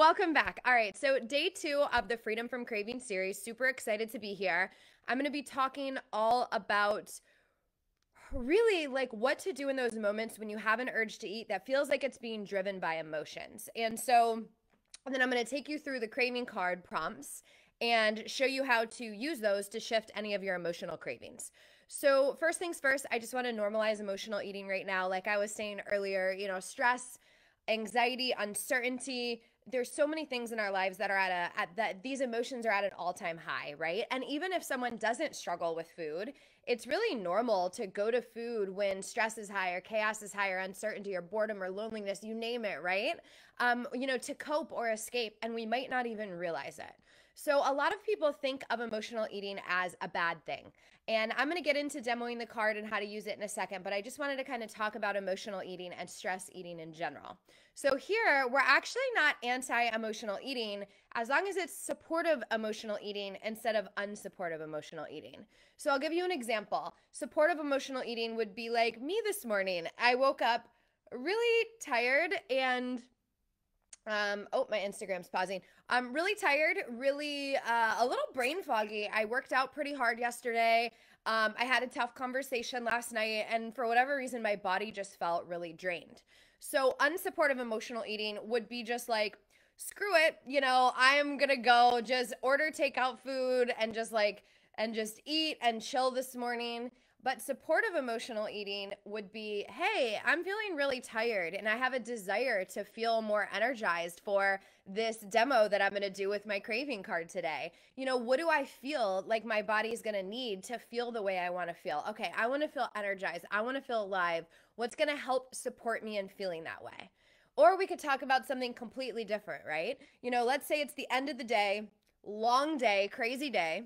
welcome back. All right, so day 2 of the Freedom from Craving series. Super excited to be here. I'm going to be talking all about really like what to do in those moments when you have an urge to eat that feels like it's being driven by emotions. And then I'm going to take you through the craving card prompts and show you how to use those to shift any of your emotional cravings. So, first things first, I just want to normalize emotional eating right now. Like I was saying earlier, stress, anxiety, uncertainty. There's so many things in our lives that are these emotions are at an all-time high, right? And even if someone doesn't struggle with food, it's really normal to go to food when stress is high or chaos is high or uncertainty or boredom or loneliness, you name it, right? To cope or escape, and we might not even realize it. So a lot of people think of emotional eating as a bad thing. And I'm going to get into demoing the card and how to use it in a second, but I just wanted to kind of talk about emotional eating and stress eating in general. So here, we're actually not anti-emotional eating as long as it's supportive emotional eating instead of unsupportive emotional eating. So I'll give you an example. Supportive emotional eating would be like me this morning. I woke up really tired and my Instagram's pausing. I'm really tired, really a little brain foggy. I worked out pretty hard yesterday. I had a tough conversation last night, and for whatever reason, my body just felt really drained. So unsupportive emotional eating would be just like, screw it, I'm gonna go just order takeout food and just eat and chill this morning. But supportive emotional eating would be, hey, I'm feeling really tired and I have a desire to feel more energized for this demo that I'm going to do with my craving card today. What do I feel like my body's going to need to feel the way I want to feel? Okay, I want to feel energized. I want to feel alive. What's going to help support me in feeling that way? Or we could talk about something completely different, right? Let's say it's the end of the day, long day, crazy day,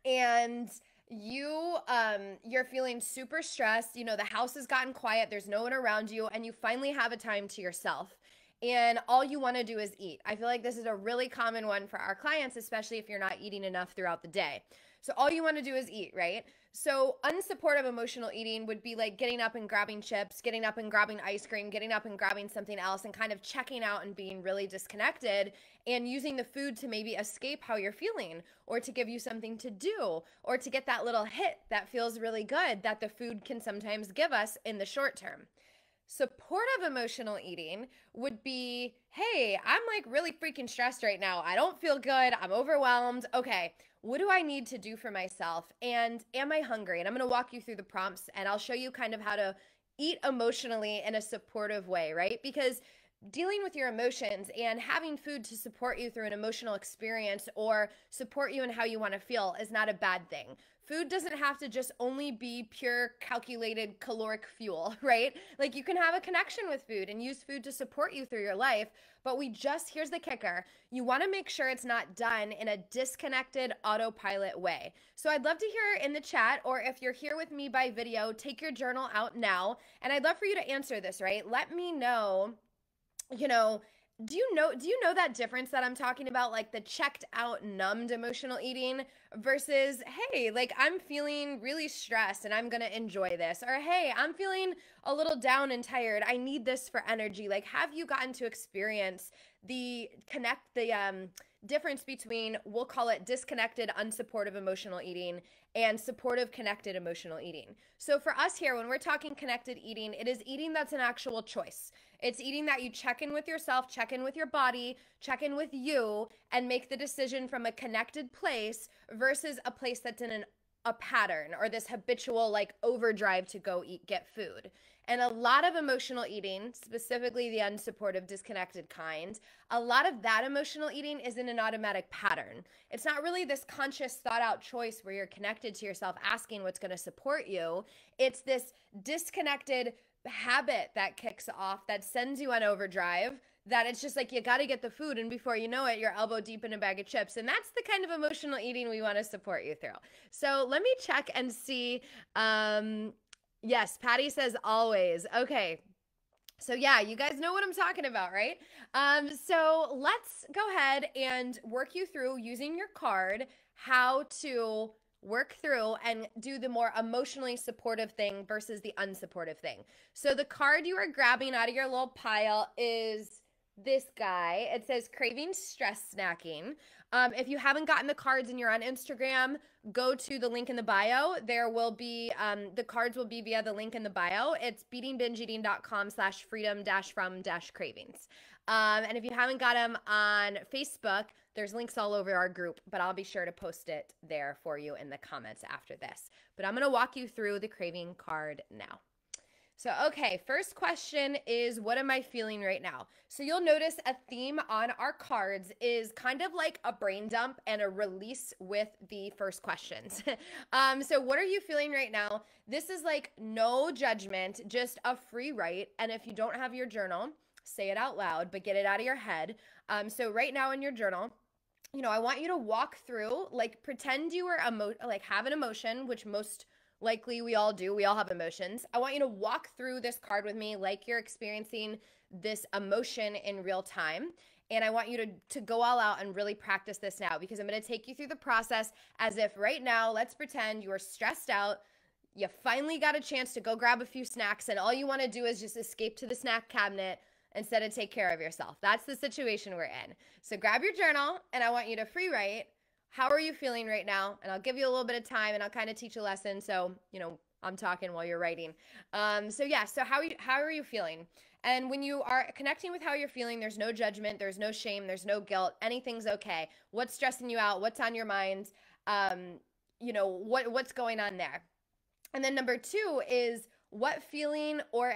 and you're feeling super stressed. The house has gotten quiet, there's no one around you, and you finally have a time to yourself, and all you want to do is eat. I feel like this is a really common one for our clients, especially if you're not eating enough throughout the day. So all you want to do is eat, right? So unsupportive emotional eating would be like getting up and grabbing chips, getting up and grabbing ice cream, getting up and grabbing something else, and kind of checking out and being really disconnected, and using the food to maybe escape how you're feeling, or to give you something to do, or to get that little hit that feels really good that the food can sometimes give us in the short term. Supportive emotional eating would be, hey, I'm like really freaking stressed right now. I don't feel good. I'm overwhelmed. Okay, what do I need to do for myself? And am I hungry? And I'm going to walk you through the prompts, and I'll show you kind of how to eat emotionally in a supportive way, right? Because dealing with your emotions and having food to support you through an emotional experience or support you in how you want to feel is not a bad thing. Food doesn't have to just only be pure calculated caloric fuel, right? Like you can have a connection with food and use food to support you through your life, but here's the kicker. You want to make sure it's not done in a disconnected autopilot way. So I'd love to hear in the chat, or if you're here with me by video, take your journal out now, and I'd love for you to answer this, right? Let me know, do you know that difference that I'm talking about, like the checked out, numbed emotional eating versus, hey, like I'm feeling really stressed and I'm going to enjoy this, or hey, I'm feeling a little down and tired. I need this for energy. Like, have you gotten to experience the difference between, we'll call it disconnected, unsupportive emotional eating and supportive, connected emotional eating? So for us here, when we're talking connected eating, it is eating that's an actual choice. It's eating that you check in with yourself, check in with your body, check in with you, and make the decision from a connected place versus a place that's in a pattern, or this habitual like overdrive to go get food. And a lot of emotional eating, specifically the unsupportive, disconnected kind, a lot of that emotional eating is in an automatic pattern. It's not really this conscious, thought out choice where you're connected to yourself, asking what's going to support you. It's this disconnected habit that kicks off, that sends you on overdrive, that it's just like you got to get the food, and before you know it, you're elbow deep in a bag of chips. And that's the kind of emotional eating we want to support you through. So let me check and see. Yes, Patty says always. Okay. So yeah, you guys know what I'm talking about, right? So let's go ahead and work you through, using your card, how to work through and do the more emotionally supportive thing versus the unsupportive thing. So the card you are grabbing out of your little pile is this guy. It says craving stress snacking. If you haven't gotten the cards and you're on Instagram, go to the link in the bio. There will be, the cards will be via the link in the bio. It's beatingbingeeating.com/freedom-from-cravings. And if you haven't got them on Facebook, there's links all over our group, but I'll be sure to post it there for you in the comments after this. But I'm going to walk you through the craving card now. So, okay, first question is, what am I feeling right now? So you'll notice a theme on our cards is kind of like a brain dump and a release with the first questions. So what are you feeling right now? This is like no judgment, just a free write. And if you don't have your journal, say it out loud, but get it out of your head. So right now in your journal, I want you to walk through, like pretend you were have an emotion, which most likely we all do. We all have emotions. I want you to walk through this card with me like you're experiencing this emotion in real time. And I want you to go all out and really practice this now, because I'm going to take you through the process as if right now, let's pretend you are stressed out. You finally got a chance to go grab a few snacks, and all you want to do is just escape to the snack cabinet instead of take care of yourself. That's the situation we're in. So grab your journal, and I want you to free write. How are you feeling right now? And I'll give you a little bit of time, and I'll kind of teach a lesson. So, I'm talking while you're writing. So how are you feeling? And when you are connecting with how you're feeling, there's no judgment, there's no shame, there's no guilt. Anything's okay. What's stressing you out? What's on your mind? What's going on there? And then number 2 is, what feeling or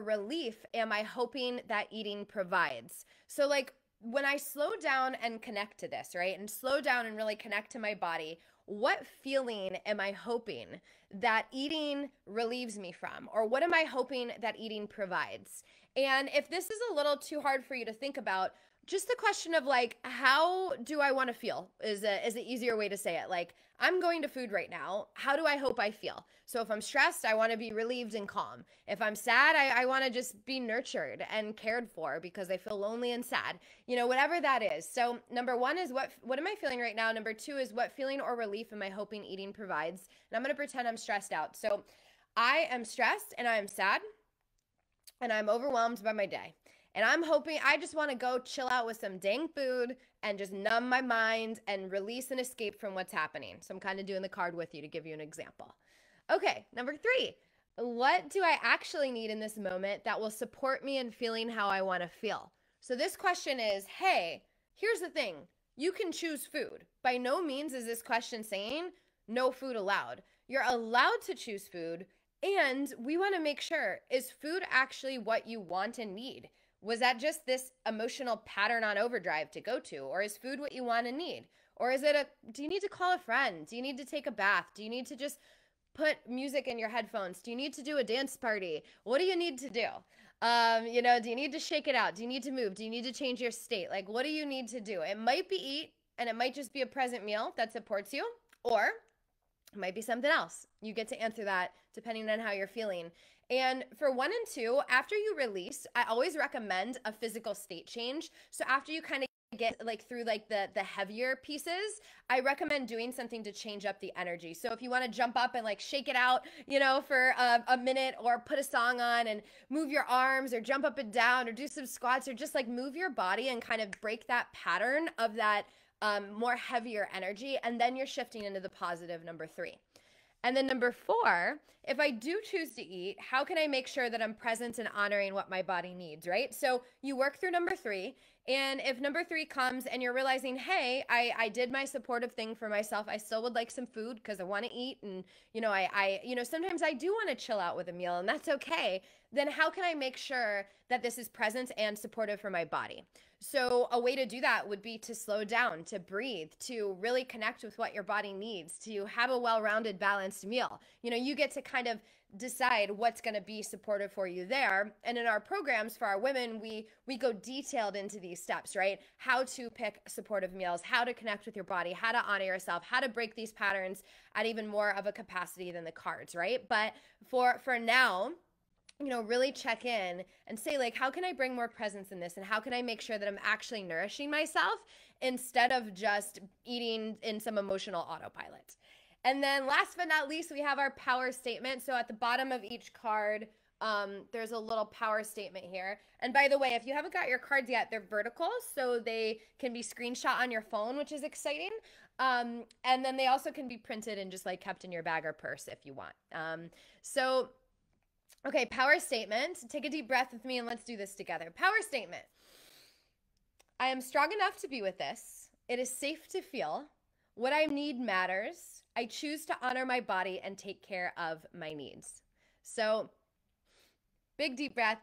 relief am I hoping that eating provides? So like, when I slow down and connect to this, right? And slow down and really connect to my body, what feeling am I hoping that eating relieves me from? Or what am I hoping that eating provides? And if this is a little too hard for you to think about, just the question of like, how do I want to feel is an easier way to say it. Like, I'm going to food right now. How do I hope I feel? So if I'm stressed, I want to be relieved and calm. If I'm sad, I want to just be nurtured and cared for because I feel lonely and sad. Whatever that is. So number 1 is what am I feeling right now? Number 2 is, what feeling or relief am I hoping eating provides? And I'm going to pretend I'm stressed out. So I am stressed and I am sad and I'm overwhelmed by my day. And I'm hoping, I just want to go chill out with some dang food and just numb my mind and release and escape from what's happening. So I'm kind of doing the card with you to give you an example. Okay, number 3, what do I actually need in this moment that will support me in feeling how I want to feel? So this question is, hey, here's the thing. You can choose food. By no means is this question saying no food allowed. You're allowed to choose food, and we want to make sure, is food actually what you want and need? Was that just this emotional pattern on overdrive to go to? Or is food what you want and need? Or is it do you need to call a friend? Do you need to take a bath? Do you need to just put music in your headphones? Do you need to do a dance party? What do you need to do? Do you need to shake it out? Do you need to move? Do you need to change your state? Like, what do you need to do? It might be eat, and it might just be a present meal that supports you, or it might be something else. You get to answer that depending on how you're feeling. And for 1 and 2, after you release, I always recommend a physical state change. So after you kind of get through the heavier pieces, I recommend doing something to change up the energy. So if you want to jump up and shake it out, for a minute, or put a song on and move your arms, or jump up and down, or do some squats, or just move your body and kind of break that pattern of that more heavier energy. And then you're shifting into the positive, number 3. And then number 4, if I do choose to eat, how can I make sure that I'm present and honoring what my body needs, right? So you work through number 3, and if number 3 comes and you're realizing, hey, I did my supportive thing for myself, I still would like some food because I want to eat, and sometimes I do want to chill out with a meal, and that's okay. Then how can I make sure that this is present and supportive for my body? So a way to do that would be to slow down, to breathe, to really connect with what your body needs, to have a well-rounded, balanced meal. You get to kind of decide what's going to be supportive for you there. And in our programs for our women, we go detailed into these steps, right? How to pick supportive meals, how to connect with your body, how to honor yourself, how to break these patterns at even more of a capacity than the cards, right? But for now, really check in and say, how can I bring more presence in this? And how can I make sure that I'm actually nourishing myself instead of just eating in some emotional autopilot? And then last but not least, we have our power statement. So at the bottom of each card, there's a little power statement here. And by the way, if you haven't got your cards yet, they're vertical, so they can be screenshot on your phone, which is exciting. And then they also can be printed and just like kept in your bag or purse if you want. So, okay, power statement. Take a deep breath with me and let's do this together. Power statement. I am strong enough to be with this. It is safe to feel. What I need matters. I choose to honor my body and take care of my needs. So, big deep breath.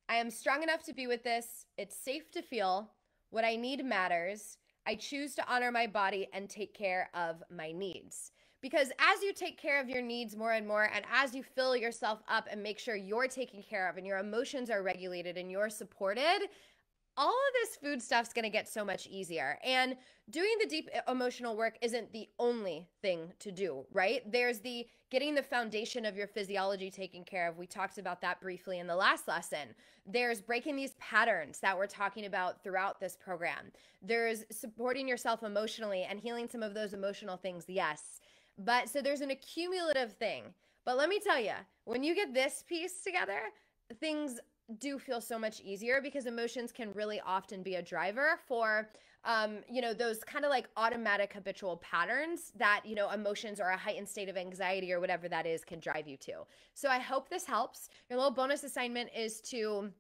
I am strong enough to be with this. It's safe to feel. What I need matters. I choose to honor my body and take care of my needs. Because as you take care of your needs more and more, and as you fill yourself up and make sure you're taken care of and your emotions are regulated and you're supported, all of this food stuff's going to get so much easier. And doing the deep emotional work isn't the only thing to do, right? There's the getting the foundation of your physiology taken care of. We talked about that briefly in the last lesson. There's breaking these patterns that we're talking about throughout this program. There's supporting yourself emotionally and healing some of those emotional things, yes. But so there's an accumulative thing. But let me tell you, when you get this piece together, things do feel so much easier because emotions can really often be a driver for, those kind of like automatic habitual patterns that, emotions or a heightened state of anxiety or whatever that is can drive you to. So I hope this helps. Your little bonus assignment is to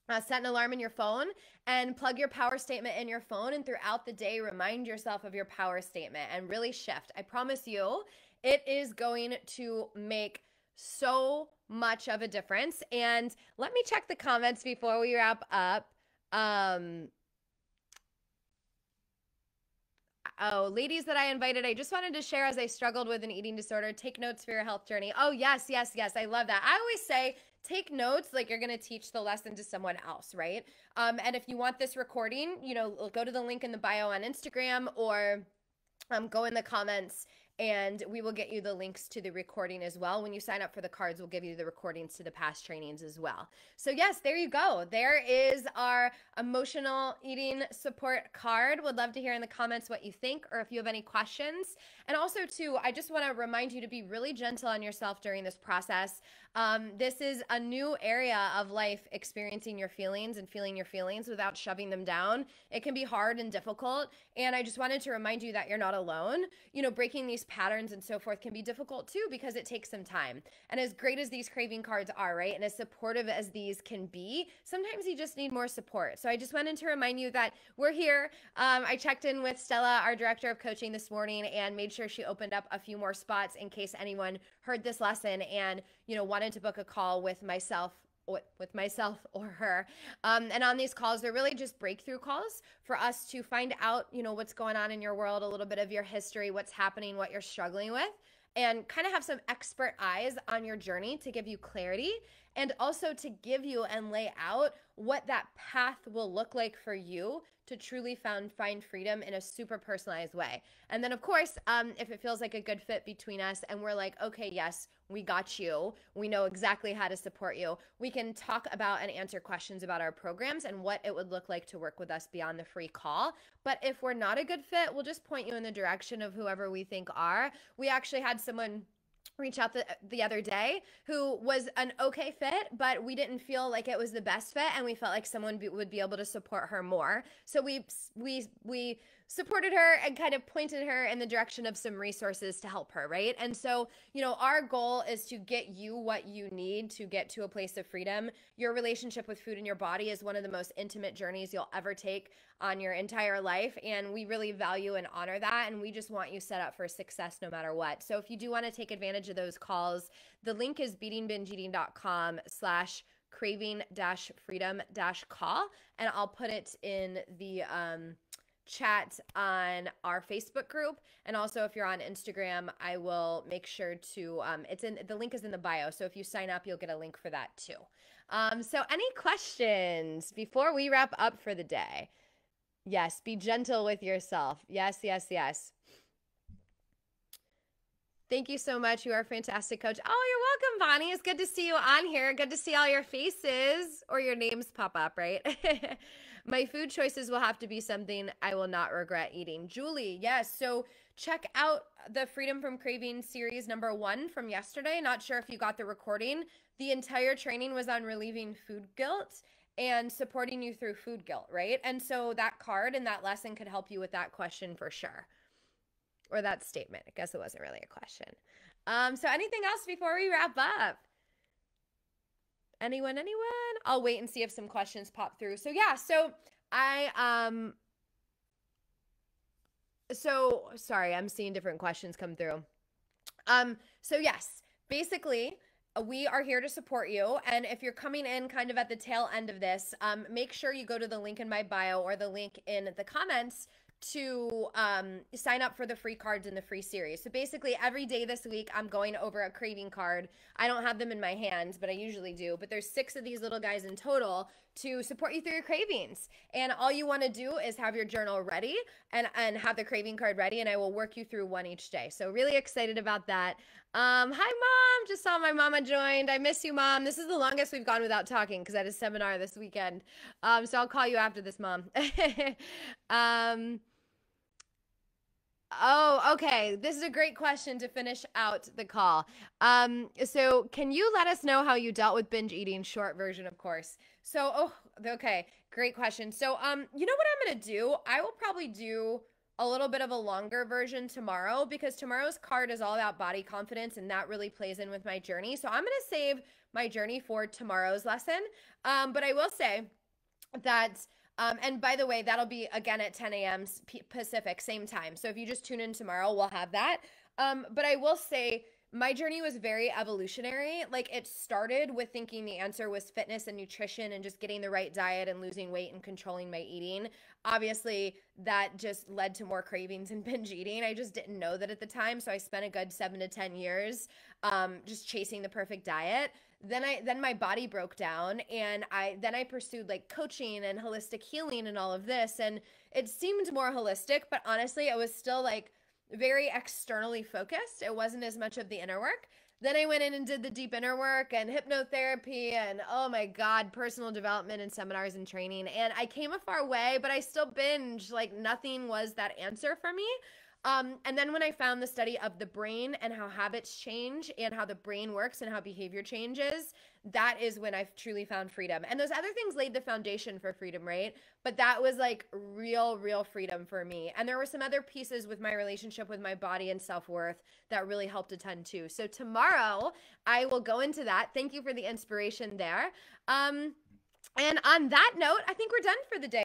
set an alarm in your phone and plug your power statement in your phone, and throughout the day, remind yourself of your power statement and really shift. I promise you, it is going to make so much of a difference. And let me check the comments before we wrap up. Ladies that I invited, I just wanted to share as I struggled with an eating disorder. Take notes for your health journey. Oh, yes, yes, yes. I love that. I always say take notes like you're going to teach the lesson to someone else, right? And if you want this recording, go to the link in the bio on Instagram or go in the comments and we will get you the links to the recording as well. When you sign up for the cards, we'll give you the recordings to the past trainings as well. So yes, there you go. There is our emotional eating support card. Would love to hear in the comments what you think or if you have any questions. And also too, I just want to remind you to be really gentle on yourself during this process. This is a new area of life, experiencing your feelings and feeling your feelings without shoving them down. It can be hard and difficult. And I just wanted to remind you that you're not alone. Breaking these patterns and so forth can be difficult too because it takes some time. And as great as these craving cards are, right, and as supportive as these can be, sometimes you just need more support. So I just wanted to remind you that we're here. I checked in with Stella, our director of coaching, this morning and made sure she opened up a few more spots in case anyone heard this lesson and, wanted to book a call with myself or her. And on these calls, they're really just breakthrough calls for us to find out, what's going on in your world, a little bit of your history, what's happening, what you're struggling with, and kind of have some expert eyes on your journey to give you clarity and also to give you and lay out what that path will look like for you to truly find freedom in a super personalized way. And then of course, if it feels like a good fit between us and we're like, okay, yes, we got you, we know exactly how to support you, we can talk about and answer questions about our programs and what it would look like to work with us beyond the free call. But if we're not a good fit, we'll just point you in the direction of whoever we think are. We actually had someone reach out the other day who was an okay fit, but we didn't feel like it was the best fit, and we felt like someone would be able to support her more. So we supported her and kind of pointed her in the direction of some resources to help her, right? And so, our goal is to get you what you need to get to a place of freedom. Your relationship with food and your body is one of the most intimate journeys you'll ever take on your entire life, and we really value and honor that, and we just want you set up for success no matter what. So if you do want to take advantage of those calls, the link is beatingbingeeating.com/craving-freedom-call, and I'll put it in the chat on our Facebook group. And also if you're on Instagram, I will make sure to, the link is in the bio. So if you sign up, you'll get a link for that too. So any questions before we wrap up for the day? Yes, be gentle with yourself. Yes, yes, yes. Thank you so much. You are a fantastic coach. Oh, you're welcome, Bonnie. It's good to see you on here. Good to see all your faces or your names pop up, right? My food choices will have to be something I will not regret eating. Julie, yes. So check out the Freedom from Craving series #1 from yesterday. Not sure if you got the recording. The entire training was on relieving food guilt and supporting you through food guilt, right? And so that card and that lesson could help you with that question for sure. Or that statement. I guess it wasn't really a question. So anything else before we wrap up? Anyone? I'll wait and see if some questions pop through. So yeah, so sorry, I'm seeing different questions come through. So yes, basically, we are here to support you. And if you're coming in kind of at the tail end of this, make sure you go to the link in my bio or the link in the comments to sign up for the free cards in the free series. So basically every day this week, I'm going over a craving card. I don't have them in my hands, but I usually do. But there's 6 of these little guys in total to support you through your cravings. And all you want to do is have your journal ready and have the craving card ready, and I will work you through one each day. So really excited about that. Hi, Mom. Just saw my mama joined. I miss you, Mom. This is the longest we've gone without talking because I had a seminar this weekend. So I'll call you after this, Mom. Oh, okay. This is a great question to finish out the call. So can you let us know how you dealt with binge eating? Short version, of course. So, okay. Great question. So, you know what I'm going to do? I will probably do a little bit of a longer version tomorrow because tomorrow's card is all about body confidence and that really plays in with my journey. So I'm going to save my journey for tomorrow's lesson. But I will say that and by the way, that'll be again at 10 a.m. Pacific, same time. So if you just tune in tomorrow, we'll have that. But I will say my journey was very evolutionary. Like it started with thinking the answer was fitness and nutrition and just getting the right diet and losing weight and controlling my eating. Obviously, that just led to more cravings and binge eating. I just didn't know that at the time. So I spent a good 7 to 10 years just chasing the perfect diet. Then my body broke down and I pursued like coaching and holistic healing and all of this. And it seemed more holistic, but honestly, it was still like very externally focused. It wasn't as much of the inner work. Then I went in and did the deep inner work and hypnotherapy and oh my God, personal development and seminars and training. And I came a far way, but I still binge. Like nothing was that answer for me. And then when I found the study of the brain and how habits change and how the brain works and how behavior changes, that is when I truly found freedom. And those other things laid the foundation for freedom, right? But that was like real freedom for me. And there were some other pieces with my relationship with my body and self-worth that really helped a ton too. So tomorrow I will go into that. Thank you for the inspiration there. And on that note, I think we're done for the day.